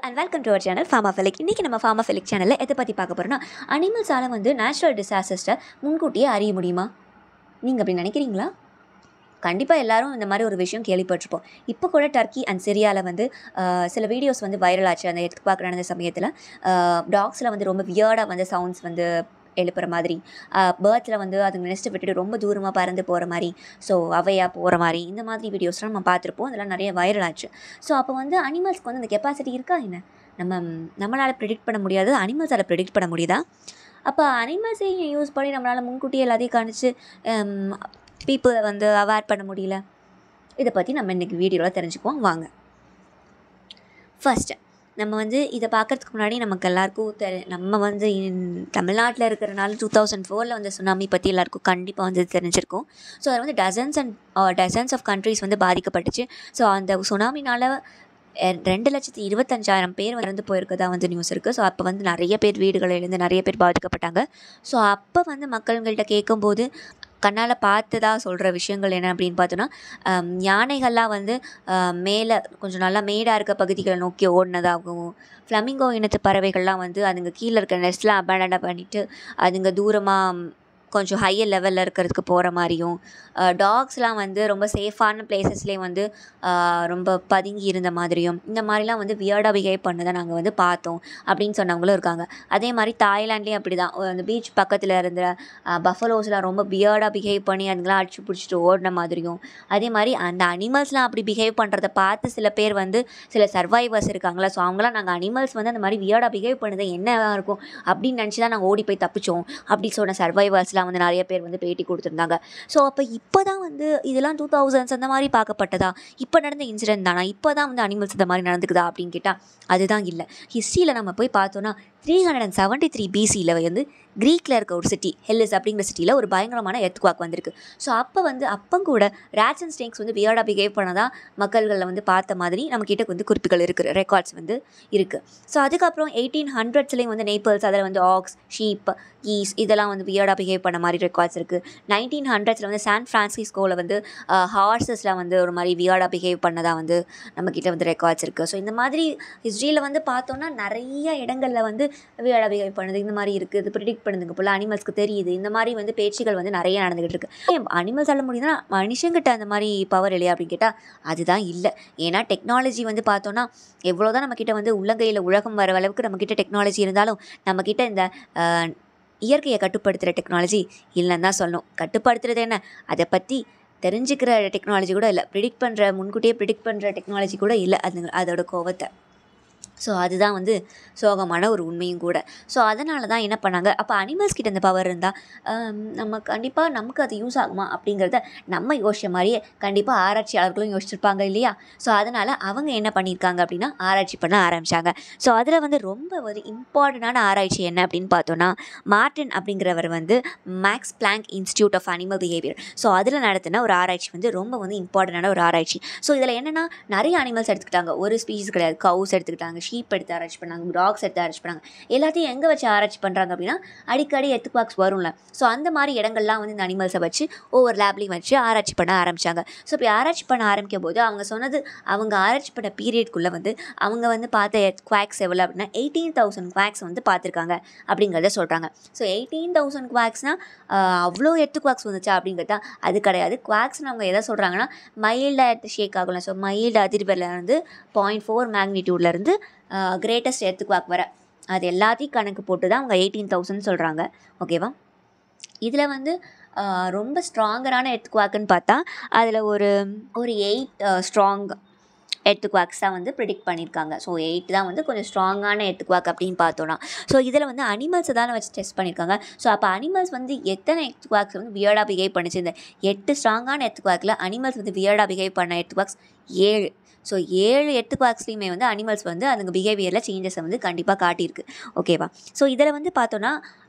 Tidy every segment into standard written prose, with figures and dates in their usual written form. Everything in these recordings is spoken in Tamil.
and welcome to our channel PharmaPhilic. இன்னைக்கு நம்ம PharmaPhilic சேனல்ல எதை பத்தி பார்க்க போறோம்னா அனிமல்ஸால நேச்சுரல் டிசாஸ்டர்ஸை முன்கூட்டியே அறிய முடியுமா? நீங்க அப்படி நினைக்கிறீங்களா? கண்டிப்பாக எல்லாரும் இந்த மாதிரி ஒரு விஷயம் கேள்விப்பட்டிருப்போம். இப்போ கூட டர்க்கி அண்ட் சிரியாவில் சில வீடியோஸ் வைரல் ஆச்சு. அந்த எடுத்து பார்க்குற அந்த சமயத்தில் டாக்ஸில் ரொம்ப வியர்டாக சவுண்ட்ஸ் எழுப்புற மாதிரி, பேர்ட்ஸில் அதுங்க நெஸ்ட்டு விட்டுட்டு ரொம்ப தூரமாக பறந்து போகிற மாதிரி, ஸோ அவையாக போகிற மாதிரி இந்த மாதிரி வீடியோஸ்லாம் நம்ம பார்த்துருப்போம். அதெல்லாம் நிறைய வைரல் ஆச்சு. ஸோ அப்போ அனிமல்ஸ்க்கு அந்த கெப்பாசிட்டி இருக்கா என்ன? நம்மளால் ப்ரெடிக்ட் பண்ண முடியாது, அனிமல்ஸால் ப்ரெடிக்ட் பண்ண முடியுதா? அப்போ அனிமல்ஸையும் யூஸ் பண்ணி நம்மளால் முன்கூட்டியே எல்லாத்தையும் காணிச்சு பீப்புளை அவேர் பண்ண முடியல. இதை பற்றி நம்ம இன்றைக்கி வீடியோவில் தெரிஞ்சுக்குவோம் வாங்க. ஃபஸ்ட்டு நம்ம இதை பார்க்குறதுக்கு முன்னாடி நமக்கு எல்லாருக்கும் நம்ம தமிழ்நாட்டில் இருக்கிறனால 2004 சுனாமி பற்றி எல்லாருக்கும் கண்டிப்பாக தெரிஞ்சிருக்கும். ஸோ அதில் டசன்ஸ் ஆஃப் கண்ட்ரீஸ் பாதிக்கப்பட்டுச்சு. ஸோ அந்த சுனாமினால் 2,25,000 பேர் இறந்து போயிருக்கதா நியூஸ் இருக்குது. ஸோ அப்போ நிறைய பேர் வீடுகளிலேருந்து நிறைய பேர் பாதிக்கப்பட்டாங்க. ஸோ அப்போ மக்கள்கிட்ட கேட்கும்போது கண்ணால் பார்த்ததா சொல்கிற விஷயங்கள் என்ன அப்படின்னு பார்த்தோன்னா, யானைகள்லாம் மேலே கொஞ்சம் நல்லா மேடாக இருக்க பகுதிகளை நோக்கி ஓடினதாகவும், ஃப்ளமிங்கோ இனத்து பறவைகள்லாம் அதுங்க கீழே இருக்க நெஸ்ட்லாம் அபேண்டனாக பண்ணிவிட்டு அதுங்க தூரமாக கொஞ்சம் ஹையர் லெவலில் இருக்கிறதுக்கு போகிற மாதிரியும், டாக்ஸ்லாம் ரொம்ப சேஃபான பிளேசஸ்லேயே ரொம்ப பதுங்கி இருந்த மாதிரியும், இந்த மாதிரிலாம் வியர்டாக பிஹேவ் பண்ணதை நாங்கள் பார்த்தோம் அப்படின்னு சொன்னவங்களும் இருக்காங்க. அதே மாதிரி தாய்லாண்ட்லேயும் அப்படி தான், அந்த பீச் பக்கத்தில் இருந்த பஃபலோஸ்லாம் ரொம்ப வியர்டாக பிஹேவ் பண்ணி அதுங்களாம் அடிச்சு பிடிச்சிட்டு ஓடின மாதிரியும், அதே மாதிரி அந்த அனிமல்ஸ்லாம் அப்படி பிஹேவ் பண்ணுறதை பார்த்து சில பேர் சில சர்வைவர்ஸ் இருக்காங்களா, ஸோ அவங்களாம் நாங்கள் அனிமல்ஸ் அந்த மாதிரி வியர்டாக பிஹேவ் பண்ணது என்னவாக இருக்கும் அப்படின்னு நினச்சி தான் நாங்கள் ஓடி போய் தப்பிச்சோம் அப்படி சொன்ன சர்வைவர்ஸ்லாம் நிறைய பேர் பேட்டி கொடுத்துருந்தாங்க. ஸோ அப்போ இப்போ தான் இதெல்லாம் 2000s அந்த மாதிரி பார்க்கப்பட்டதா, இப்போ நடந்த இன்சிடென்ட் தானா, இப்போ தான் அனிமல்ஸ் இந்த மாதிரி நடந்துக்குதா அப்படின்னு கேட்டால் அதுதான் இல்லை. ஹிஸ்ட்ரியில் நம்ம போய் பார்த்தோன்னா 373 BCயில் க்ரீக்கில் இருக்க ஒரு சிட்டி ஹெல்லிஸ் அப்படிங்கிற சிட்டியில் ஒரு பயங்கரமான எர்த்குவாக் வந்திருக்கு. ஸோ அப்போ கூட ரேட்ஸ் அண்ட் ஸ்னேக்ஸ் வியர்டாக பிஹேவ் பண்ணதான் மக்கள்களில் பார்த்த மாதிரி நம்மக்கிட்ட குறிப்புகள் இருக்குது, ரெக்கார்ட்ஸ் இருக்குது. ஸோ அதுக்கப்புறம் 1800ஸ்லேயும் நேப்பிள்ஸ் அதில் ஆக்ஸ், ஷீப், ஈஸ் இதெல்லாம் வியர்டாக பிஹேவ் பண்ண மாதிரி ரெக்கார்ட்ஸ் இருக்குது. 1900ஸ்ல சான் ஃப்ரான்சிஸ்கோவில் ஹார்சஸில் ஒரு மாதிரி வியர்டாக பிஹேவ் பண்ணதாக நம்மக்கிட்ட ரெக்கார்ட்ஸ் இருக்குது. ஸோ இந்த மாதிரி ஹிஸ்ட்ரியில் பார்த்தோன்னா நிறைய இடங்களில் வியர்டாக பிஹேவ் பண்ணுது, இந்த மாதிரி இருக்குது, இது ப்ரிடிக்ட் பண்ணுதுங்க போல் அனிமல்ஸ்க்கு தெரியுது, இந்த மாதிரி பேச்சுகள் நிறைய நடந்துகிட்டு இருக்கு. அனிமல்ஸ் ஆல முடியுதுன்னா மனுஷங்கிட்ட அந்த மாதிரி பவர் இல்லையா அப்படின்னு கேட்டால் அதுதான் இல்லை. ஏன்னா டெக்னாலஜி பார்த்தோன்னா எவ்வளோதான் நம்மக்கிட்ட உள்ளங்கையில் உலகம் வர அளவுக்கு நம்மக்கிட்ட டெக்னாலஜி இருந்தாலும் நம்மக்கிட்ட இந்த இயற்கையை கட்டுப்படுத்துகிற டெக்னாலஜி இல்லைன்னு தான் சொல்லணும். கட்டுப்படுத்துறது என்ன, அதை பற்றி தெரிஞ்சுக்கிற டெக்னாலஜி கூட இல்லை, முன்கூட்டியே ப்ரிடிக்ட் பண்ணுற டெக்னாலஜி கூட இல்லை அதோட கோவத்தை. ஸோ அதுதான் சோகமான ஒரு உண்மையும் கூட. ஸோ அதனால தான் என்ன பண்ணாங்க, அப்போ அனிமல்ஸ் கிட்ட இந்த பவர் இருந்தால் நம்ம கண்டிப்பாக நமக்கு அது யூஸ் ஆகுமா அப்படிங்கிறத நம்ம யோசிச்ச மாதிரியே கண்டிப்பாக ஆராய்ச்சியாளர்களும் யோசிச்சிருப்பாங்க இல்லையா. ஸோ அதனால் அவங்க என்ன பண்ணியிருக்காங்க அப்படின்னா ஆராய்ச்சி பண்ண ஆரம்பித்தாங்க. ஸோ அதில் ரொம்ப ஒரு இம்பார்ட்டண்டான ஆராய்ச்சி என்ன அப்படின்னு பார்த்தோன்னா, மார்டின் அப்படிங்கிறவர் Max Planck Institute of Animal Behaviour, so அதில் நடத்தின ஒரு ஆராய்ச்சி ரொம்ப இம்பார்ட்டண்டான ஒரு ஆராய்ச்சி. ஸோ இதில் என்னென்னா நிறைய அனிமல்ஸ் எடுத்துக்கிட்டாங்க, ஒரு ஸ்பீஷிஸ் கிடையாது, கவுஸ் எடுத்துக்கிட்டாங்க, ஷீப் எடுத்து ஆராய்ச்சி பண்ணாங்க, டாக்ஸ் எடுத்து ஆராய்ச்சி பண்ணாங்க. எல்லாத்தையும் எங்கே வச்சு ஆராய்ச்சி பண்ணுறாங்க அப்படின்னா அடிக்கடி எர்த்குவாக்ஸ் வரும்ல, ஸோ அந்த மாதிரி இடங்கள்லாம் இந்த அனிமல்ஸை வச்சு ஒவ்வொரு லேப்லையும் வச்சு ஆராய்ச்சி பண்ண ஆரம்பித்தாங்க. ஸோ இப்படி ஆராய்ச்சி பண்ண ஆரம்பிக்கும் போது அவங்க சொன்னது, அவங்க ஆராய்ச்சி பண்ண பீரியட்குள்ளே அவங்க பார்த்த குவாக்ஸ் எவ்வளோ அப்படின்னா 18,000 குவாக்ஸ் பார்த்துருக்காங்க அப்படிங்கிறத சொல்கிறாங்க. ஸோ 18,000 குவாக்ஸ்னால் அவ்வளோ எர்த்குவாக்ஸ் வந்துச்சா அப்படிங்கிறதா? அது கிடையாது. குவாக்ஸ்னு அவங்க எதை சொல்கிறாங்கன்னா மைல்டாக ஷேக் ஆகலாம். ஸோ மைல்டு அதிர்வில் 0.4 மேக்னிடியூட்லேருந்து கிரேட்டஸ்ட் எர்த்குவாக் வர, அது எல்லாத்தையும் கணக்கு போட்டு தான் அவங்க 18,000 சொல்கிறாங்க. ஓகேவா? இதில் ரொம்ப ஸ்ட்ராங்கரான எர்த்குவாக்குன்னு பார்த்தா அதில் ஒரு 8 ஸ்ட்ராங் எர்த்குவாக்ஸ் தான் ப்ரிடிக்ட் பண்ணியிருக்காங்க. ஸோ 8 தான் கொஞ்சம் ஸ்ட்ராங்கான எர்த்குவாக் அப்படின்னு பார்த்தோன்னா. ஸோ இதில் அனிமல்ஸை தானே வச்சு டெஸ்ட் பண்ணியிருக்காங்க. ஸோ அப்போ அனிமல்ஸ் எத்தனை எர்த்குவாக்ஸ் வியர்டாக பிஹேவ் பண்ணிச்சு? இந்த 8 ஸ்ட்ராங்கான எர்த்குவாக்கில் அனிமல்ஸ் வியர்டாக பிஹேவ் பண்ண எர்த்குவாக்ஸ் 7. ஸோ 7 எர்த்குவாக்ஸ்லையுமே அனிமல்ஸ் அதுங்க பிஹேவியரில் சேஞ்சஸை கண்டிப்பாக காட்டியிருக்கு. ஓகேவா? ஸோ இதில் பார்த்தோன்னா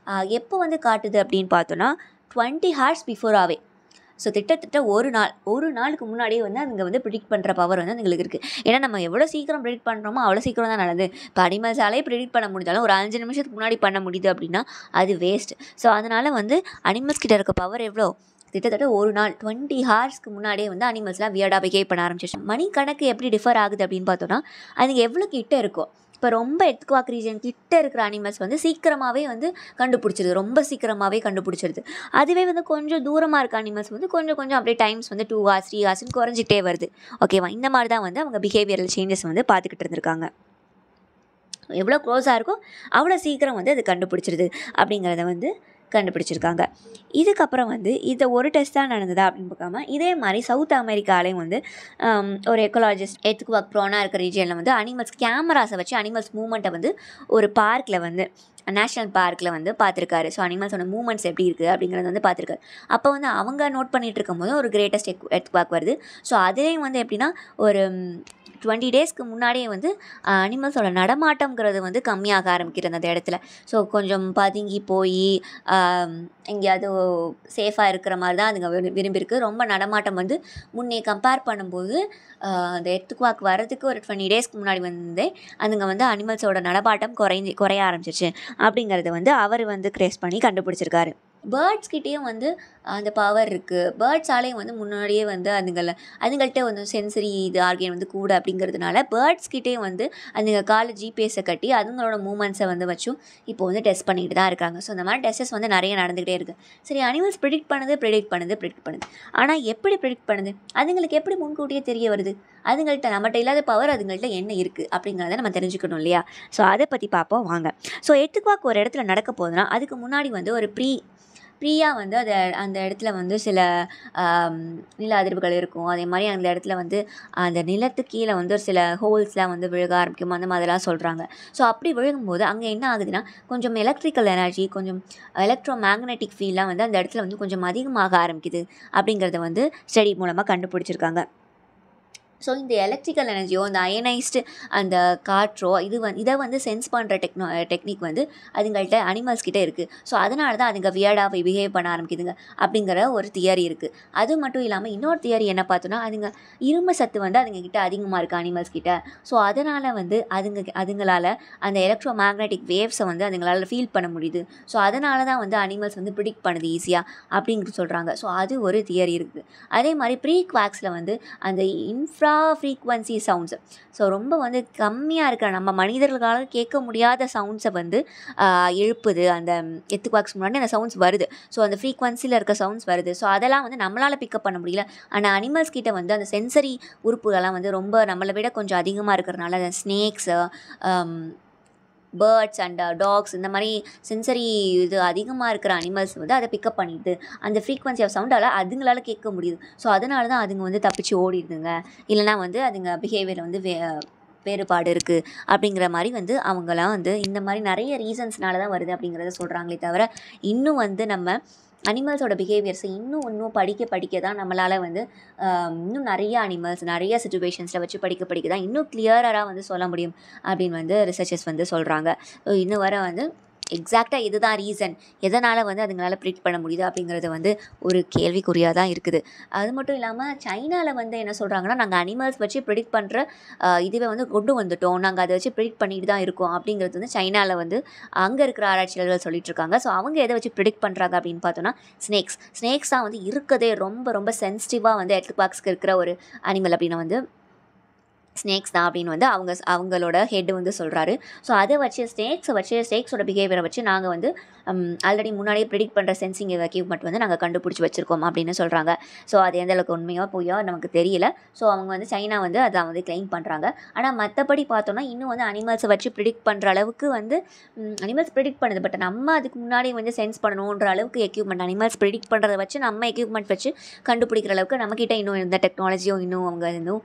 எப்போ காட்டுது அப்படின்னு பார்த்தோன்னா 20 hours பிஃபோராகவே. ஸோ கிட்டத்தட்ட ஒரு நாளுக்கு முன்னாடியே அதுங்க ப்ரிடிக்ட் பண்ணுற பவர் அதுங்களுக்கு இருக்குது. ஏன்னா நம்ம எவ்வளோ சீக்கிரம் ப்ரிடிக்ட் பண்ணுறோமோ அவ்வளோ சீக்கிரம் தான் நல்லது. இப்போ அனிமல்ஸாலே ப்ரிடிக்ட் பண்ண முடிஞ்சாலும் ஒரு 5 நிமிஷத்துக்கு முன்னாடி பண்ண முடியுது அப்படின்னா அது வேஸ்ட். ஸோ அதனால் அனிமல்ஸ் கிட்ட இருக்க பவர் எவ்வளோ கிட்டத்தட்ட ஒரு நாள் 20 ஹார்ஸ்க்கு முன்னாடியே வந்து அனிமல்ஸ்லாம் வியர்டாக பிஹேவ் பண்ண ஆரம்பிச்சிச்சு. மணி கணக்கு எப்படி டிஃபர் ஆகுது அப்படின்னு பார்த்தோன்னா, அதுங்க எவ்வளோ கிட்ட இருக்கோ, இப்போ ரொம்ப எர்த்குவாக் ரீஜன் கிட்ட இருக்கிற அனிமல்ஸ் வந்து சீக்கிரமாகவே வந்து கண்டுபிடிச்சிருது, ரொம்ப சீக்கிரமாகவே கண்டுபிடிச்சிருது. அதுவே வந்து கொஞ்சம் தூரமாக இருக்க அனிமல்ஸ் வந்து கொஞ்சம் கொஞ்சம் அப்படியே டைம்ஸ் வந்து 2 ஹார்ஸ் 3 ஹார்ஸ்ன்னு குறைஞ்சிட்டே வருது. ஓகேவா? இந்த மாதிரி தான் வந்து அவங்க பிஹேவியரல் சேஞ்சஸ் வந்து பார்த்துக்கிட்டு இருந்திருக்காங்க. எவ்வளோ க்ளோஸாக இருக்கோ அவ்வளோ சீக்கிரம் வந்து அது கண்டுபிடிச்சிருது அப்படிங்கிறத வந்து கண்டுபிடிச்சிருக்காங்க. இதுக்கப்புறம் வந்து இதை ஒரு டெஸ்ட் தான் நடந்ததா அப்படின்னு பார்க்காம, இதே மாதிரி சவுத் அமெரிக்காலையும் வந்து ஒரு எக்கலாஜிஸ்ட் எர்த்குவாக் ப்ரோனாக இருக்கிற ரீஜனில் வந்து அனிமல்ஸ் கேமராஸை வச்சு அனிமல்ஸ் மூமெண்ட்டை வந்து ஒரு பார்க்கில் வந்து நேஷ்னல் பார்க்கில் வந்து பார்த்துருக்காரு. ஸோ அனிமல்ஸோட மூமெண்ட்ஸ் எப்படி இருக்குது அப்படிங்கிறத வந்து பார்த்துருக்காரு. அப்போ வந்து அவங்க நோட் பண்ணிகிட்டு இருக்கும்போது ஒரு கிரேட்டஸ்ட் எர்த்குவாக் வருது. ஸோ அதுலேயும் வந்து எப்படின்னா ஒரு 20 டேஸ்க்கு முன்னாடியே வந்து அனிமல்ஸோட நடமாட்டம்ங்கிறது வந்து கம்மியாக ஆரம்பிக்கிறது அந்த இடத்துல. ஸோ கொஞ்சம் பதுங்கி போய் எங்கேயாவது சேஃபாக இருக்கிற மாதிரி தான் அதுங்க விரும்பியிருக்கு. ரொம்ப நடமாட்டம் வந்து முன்னே கம்பேர் பண்ணும்போது அந்த எர்த்குவாக் வரதுக்கு ஒரு 20 டேஸ்க்கு முன்னாடி வந்து அதுங்க வந்து அனிமல்ஸோட நடமாட்டம் குறைய ஆரம்பிச்சிருச்சு அப்படிங்கிறத வந்து அவர் வந்து க்ரேஸ் பண்ணி கண்டுபிடிச்சிருக்காரு. பேர்ட்ஸ்கிட்டேயும் வந்து அந்த பவர் இருக்குது. பேர்ட்ஸாலேயும் வந்து முன்னாடியே வந்து அதுங்கள்ட்ட வந்து சென்சரி ஆர்கன் வந்து கூட அப்படிங்கிறதுனால பேர்ட்ஸ்கிட்டேயும் வந்து அதுங்க காலை ஜிபிஎஸை கட்டி அதுங்களோட மூமெண்ட்ஸை வந்து வச்சும் இப்போ வந்து டெஸ்ட் பண்ணிக்கிட்டு தான் இருக்காங்க. ஸோ இந்த மாதிரி டெஸ்டஸ் வந்து நிறைய நடந்துகிட்டே இருக்குது. சரி, அனிமல்ஸ் ப்ரிடிக்ட் பண்ணுது. ஆனால் எப்படி ப்ரிடிக்ட் பண்ணுது? அதுங்களுக்கு எப்படி முன்கூட்டியே தெரிய வருது? அதுங்கள்ட்ட நம்மகிட்ட இல்லாத பவர் அதுங்கள்ட்ட என்ன இருக்குது அப்படிங்கிறத நம்ம தெரிஞ்சுக்கணும் இல்லையா? ஸோ அதை பற்றி பார்ப்போம் வாங்க. ஸோ எர்த்குவாக் ஒரு இடத்துல நடக்க போகுதுன்னா அதுக்கு முன்னாடி வந்து ஒரு ப்ரீயாக வந்து அந்த இடத்துல வந்து சில நில அதிர்வுகள் இருக்கும். அதே மாதிரி அந்த இடத்துல வந்து அந்த நிலத்துக்கு கீழே வந்து ஒரு சில ஹோல்ஸ்லாம் வந்து விழுக ஆரம்பிக்கும், அந்த மாதிரிலாம் சொல்கிறாங்க. ஸோ அப்படி விழுகும்போது அங்கே என்ன ஆகுதுன்னா கொஞ்சம் எலக்ட்ரிக்கல் எனர்ஜி, கொஞ்சம் எலக்ட்ரோ மேக்னெட்டிக் ஃபீல்லாம் வந்து அந்த இடத்துல வந்து கொஞ்சம் அதிகமாக ஆரம்பிக்குது அப்படிங்கிறத வந்து ஸ்டடி மூலமாக கண்டுபிடிச்சிருக்காங்க. ஸோ இந்த எலக்ட்ரிக்கல் எனர்ஜியோ இந்த அயனைஸ்டு அந்த காற்றோ இதை வந்து சென்ஸ் பண்ணுற டெக்னிக் வந்து அதுங்கள்ட்ட அனிமல்ஸ் கிட்டே இருக்குது. ஸோ அதனால தான் அதுங்க வியர்டாக பிஹேவ் பண்ண ஆரம்பிக்குதுங்க அப்படிங்கிற ஒரு தியரி இருக்குது. அது மட்டும் இல்லாமல் இன்னொரு தியரி என்ன பார்த்தோன்னா, இரும்பு சத்து வந்து அதுங்கக்கிட்ட அதிகமாக இருக்குது அனிமல்ஸ் கிட்ட. ஸோ அதனால் வந்து அதுங்களால் அந்த எலக்ட்ரோ மேக்னெட்டிக் வேவ்ஸை வந்து அதுங்களால் ஃபீல் பண்ண முடியுது. ஸோ அதனால தான் வந்து அனிமல்ஸ் வந்து ப்ரிடிக்ட் பண்ணுது ஈஸியாக அப்படிங்கிறது சொல்கிறாங்க. ஸோ அது ஒரு தியரி இருக்குது. அதே மாதிரி ப்ரீ குவாக்ஸில் வந்து அந்த ஃப்ரீக்வன்சி சவுண்ட்ஸ், ஸோ ரொம்ப வந்து கம்மியாக இருக்கிற நம்ம மனிதர்களால் கேட்க முடியாத சவுண்ட்ஸை வந்து எழுப்புது. அந்த எர்த்குவாக்ஸ் முன்னாடி அந்த சவுண்ட்ஸ் வருது. ஸோ அந்த ஃப்ரீக்வன்சியில் இருக்க சவுண்ட்ஸ் வருது. ஸோ அதெல்லாம் வந்து நம்மளால் பிக்கப் பண்ண முடியல. ஆனால் அனிமல்ஸ் கிட்ட வந்து அந்த சென்சரி உறுப்புகள்லாம் வந்து ரொம்ப நம்மளை விட கொஞ்சம் அதிகமாக இருக்கிறதுனால அந்த ஸ்னேக்ஸு, பேர்ட்ஸ் அண்ட் டாக்ஸ் இந்த மாதிரி சென்சரி இது அதிகமாக இருக்கிற அனிமல்ஸ் வந்து அதை பிக்கப் பண்ணிடுது. அந்த ஃப்ரீக்வன்சி ஆஃப் சவுண்டால் அதுங்களால் கேட்க முடியுது. ஸோ அதனால தான் அதுங்க வந்து தப்பிச்சு ஓடிடுதுங்க. இல்லைனா வந்து அதுங்க பிஹேவியர் வந்து வேறுபாடு இருக்குது அப்படிங்கிற மாதிரி வந்து அவங்களாம் வந்து இந்த மாதிரி நிறைய ரீசன்ஸ்னால தான் வருது அப்படிங்கிறத சொல்கிறாங்களே தவிர, இன்னும் வந்து நம்ம அனிமல்ஸோட பிஹேவியர்ஸை இன்னும் படிக்க தான் நம்மளால் வந்து இன்னும் நிறைய அனிமல்ஸ் நிறைய சிச்சுவேஷன்ஸில் வச்சு படிக்க தான் இன்னும் கிளியராக வந்து சொல்ல முடியும் அப்படின்னு வந்து ரிசர்ச்சர்ஸ் வந்து சொல்கிறாங்க. இன்னும் வர வந்து எக்ஸாக்டாக இதுதான் ரீசன், எதனால் வந்து அதுங்களால் ப்ரிடிக்ட் பண்ண முடியுது அப்படிங்கிறது வந்து ஒரு கேள்விக்குறியாக தான் இருக்குது. அது மட்டும் இல்லாமல் சைனாவில் வந்து என்ன சொல்கிறாங்கன்னா, நாங்கள் அனிமல்ஸ் வச்சு ப்ரிடிக்ட் பண்ணுற இதுவே வந்து கொண்டு வந்துட்டோம், நாங்கள் அதை வச்சு ப்ரிடிக்ட் பண்ணிட்டு தான் இருக்கோம் அப்படிங்கிறது வந்து சைனாவில் வந்து அங்கே இருக்கிற ஆராய்ச்சியாளர்கள் சொல்லிட்டு இருக்காங்க. ஸோ அவங்க எதை வச்சு ப்ரிடிக்ட் பண்ணுறாங்க அப்படின்னு பார்த்தோன்னா, ஸ்னேக்ஸ் தான் வந்து இருக்கதே ரொம்ப ரொம்ப சென்சிட்டிவாக வந்து எர்த்குவாக்ஸ்க்கு இருக்கிற ஒரு அனிமல் அப்படின்னு வந்து ஸ்னேக்ஸ் தான் அப்படின்னு வந்து அவங்களோட ஹெட் வந்து சொல்கிறாரு. ஸோ அதை வச்சு ஸ்னேக்ஸோட பிஹேவியரை வச்சு நாங்கள் வந்து ஆல்ரெடி முன்னாடியே ப்ரிடிக்ட் பண்ணுற சென்சிங் எக்யூப்மெண்ட் வந்து நாங்கள் கண்டுபிடிச்சி வச்சுருக்கோம் அப்படின்னு சொல்கிறாங்க. ஸோ அது எந்த அளவுக்கு உண்மையாக பொய்யா நமக்கு தெரியல. ஸோ அவங்க வந்து சைனா வந்து அதை வந்து கிளைம் பண்ணுறாங்க. ஆனால் மற்றபடி பார்த்தோன்னா இன்னும் வந்து அனிமல்ஸை வச்சு ப்ரிடிக்ட் பண்ணுற அளவுக்கு வந்து அனிமல்ஸ் ப்ரிடிக்ட் பண்ணுது. பட் நம்ம அதுக்கு முன்னாடி வந்து சென்ஸ் பண்ணணுன்ற அளவுக்கு எக்யூப்மெண்ட் அனிமல்ஸ் ப்ரிடிக்ட் பண்ணுறதை வச்சு நம்ம எக்யூப்மெண்ட் வச்சு கண்டுபிடிக்கிற அளவுக்கு நம்மக்கிட்ட இன்னும் இந்த டெக்னாலஜியும் இன்னும் அவங்க இன்னும்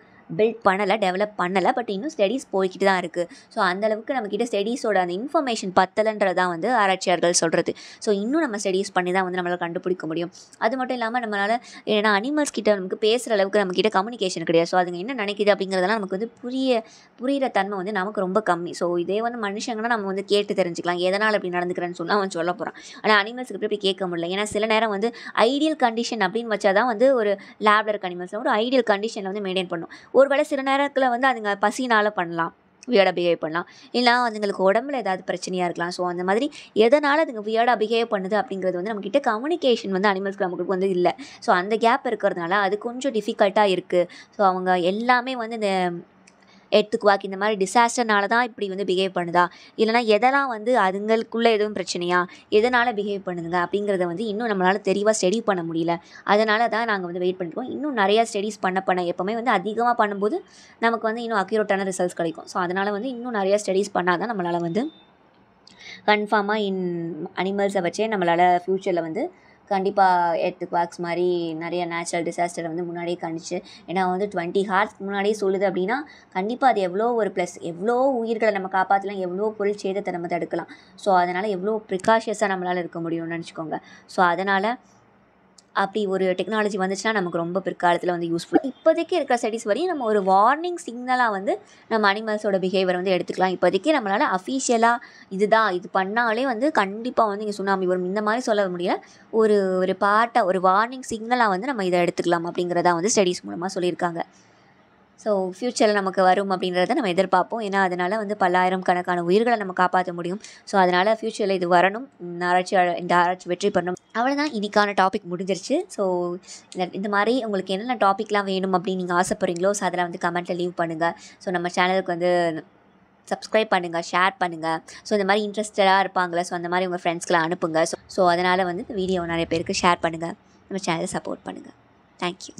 டெவலப் பண்ணலை. பட் இன்னும் ஸ்டடீஸ் போய்கிட்டு தான் இருக்குது. ஸோ அந்தளவுக்கு நம்மக்கிட்ட ஸ்டடீஸோட அந்த இன்ஃபர்மேஷன் பத்தலைன்றதான் வந்து ஆராய்ச்சியாளர்கள் சொல்கிறது. ஸோ இன்னும் நம்ம ஸ்டடீஸ் பண்ணி தான் வந்து நம்மளால் கண்டுபிடிக்க முடியும். அது மட்டும் இல்லாமல் நம்மளால் ஏன்னா அனிமல்ஸ் கிட்ட நமக்கு பேசுகிற அளவுக்கு நம்மக்கிட்ட கம்யூனிகேஷன் கிடையாது. ஸோ அதுங்க என்ன நினைக்கிது அப்படிங்கிறதெல்லாம் நமக்கு வந்து புரிகிற தன்மை வந்து நமக்கு ரொம்ப கம்மி. ஸோ இதே வந்து மனுஷங்கன்னா நம்ம வந்து கேட்டு தெரிஞ்சுக்கலாம், எதனால் அப்படி நடந்துக்கிறேன்னு சொல்லி அவன் சொல்ல போகிறான். ஆனால் அனிமல்ஸுக்கு எப்படி கேட்க முடியல. ஏன்னா சில நேரம் வந்து ஐடியல் கண்டிஷன் அப்படின்னு வச்சா தான் வந்து ஒரு லேப்ல இருக்க அனிமல்ஸில் ஒரு ஐடியல் கண்டிஷனில் வந்து மெயின்டைன் பண்ணும். ஒருவேளை சில நேரத்தில் வந்து அதுங்க பசினால் பண்ணலாம், வியர்டாக பிஹேவ் பண்ணலாம். இல்லைனா அதுங்களுக்கு உடம்புல ஏதாவது பிரச்சனையாக இருக்கலாம். ஸோ அந்த மாதிரி எதனால் அதுங்க வியர்டாக பிஹேவ் பண்ணுது அப்படிங்கிறது வந்து நம்மக்கிட்ட கம்யூனிகேஷன் வந்து அனிமல்ஸ்க்கு நமக்கு வந்து இல்லை. ஸோ அந்த கேப் இருக்கிறதுனால அது கொஞ்சம் டிஃபிகல்ட்டாக இருக்குது. ஸோ அவங்க எல்லாமே வந்து இந்த எர்த்குவாக் இந்த மாதிரி டிசாஸ்டர்னால தான் இப்படி வந்து பிஹேவ் பண்ணுதா, இல்லைனா எதெல்லாம் வந்து அதுங்களுக்குள்ளே எதுவும் பிரச்சனையா, எதனால் பிஹேவ் பண்ணுதுங்க அப்படிங்கிறத வந்து இன்னும் நம்மளால் தெளிவாக ஸ்டடி பண்ண முடியல. அதனால தான் நாங்கள் வந்து வெயிட் பண்ணிருக்கோம். இன்னும் நிறையா ஸ்டடீஸ் பண்ண எப்போவுமே வந்து அதிகமாக பண்ணும்போது நமக்கு வந்து இன்னும் அக்யூரேட்டான ரிசல்ட்ஸ் கிடைக்கும். ஸோ அதனால் வந்து இன்னும் நிறையா ஸ்டடீஸ் பண்ணால் தான் நம்மளால் வந்து கன்ஃபார்மாக அனிமல்ஸை வச்சே நம்மளால் ஃப்யூச்சரில் வந்து கண்டிப்பாக எர்த்குவாக்ஸ் மாதிரி நிறைய நேச்சுரல் டிசாஸ்டரை வந்து முன்னாடியே கணிச்சு, ஏன்னா வந்து 20 ஹார்ஸ்க்கு முன்னாடியே சொல்லுது அப்படின்னா கண்டிப்பாக அது எவ்வளோ ஒரு ப்ளஸ், எவ்வளோ உயிர்களை நம்ம காப்பாற்றலாம், எவ்வளோ பொருள் சேதத்தை நம்ம தடுக்கலாம். ஸோ அதனால் எவ்வளோ ப்ரிகாஷியஸாக நம்மளால் இருக்க முடியும்னு நினச்சிக்கோங்க. ஸோ அதனால் அப்படி ஒரு டெக்னாலஜி வந்துச்சுன்னா நமக்கு ரொம்ப பிற்காலத்தில் வந்து யூஸ்ஃபுல். இப்போதைக்கு இருக்கிற ஸ்டடீஸ் வரையும் நம்ம ஒரு வார்னிங் சிக்னலாக வந்து நம்ம அனிமல்ஸோட பிஹேவியர் வந்து எடுத்துக்கலாம். இப்போதைக்கு நம்மளால் அஃபீஷியலாக இதுதான், இது பண்ணாலே வந்து கண்டிப்பாக வந்து இங்கே சுனாமி வரும் இந்த மாதிரி சொல்ல முடியல. ஒரு ஒரு பார்ட்டாக ஒரு வார்னிங் சிக்னலாக வந்து நம்ம இதை எடுத்துக்கலாம் அப்படிங்கிறதா வந்து ஸ்டடீஸ் மூலமாக சொல்லியிருக்காங்க. ஸோ ஃப்யூச்சரில் நமக்கு வரும் அப்படின்றத நம்ம எதிர்பார்ப்போம். ஏன்னா அதனால் வந்து பல்லாயிரம் கணக்கான உயிர்களை நம்ம காப்பாற்ற முடியும். ஸோ அதனால் ஃப்யூச்சரில் இது வரணும். இந்த ஆராய்ச்சி வெற்றி பண்ணணும். அவ்வளோதான், இன்றைக்கான டாபிக் முடிஞ்சிருச்சு. ஸோ இந்த மாதிரி உங்களுக்கு என்னென்ன டாபிக்லாம் வேணும் அப்படின்னு நீங்கள் ஆசைப்படுறீங்களோ ஸோ அதில் வந்து கமெண்ட்டில் லீவ் பண்ணுங்கள். ஸோ நம்ம சேனலுக்கு வந்து சப்ஸ்கிரைப் பண்ணுங்கள், ஷேர் பண்ணுங்கள். ஸோ இந்த மாதிரி இன்ட்ரெஸ்டடாக இருப்பாங்களே, ஸோ அந்த மாதிரி உங்கள் ஃப்ரெண்ட்ஸ்க்கெலாம் அனுப்புங்க. ஸோ அதனால் வந்து இந்த வீடியோ நிறைய பேருக்கு ஷேர் பண்ணுங்கள். நம்ம சேனலை சப்போர்ட் பண்ணுங்கள். தேங்க்யூ.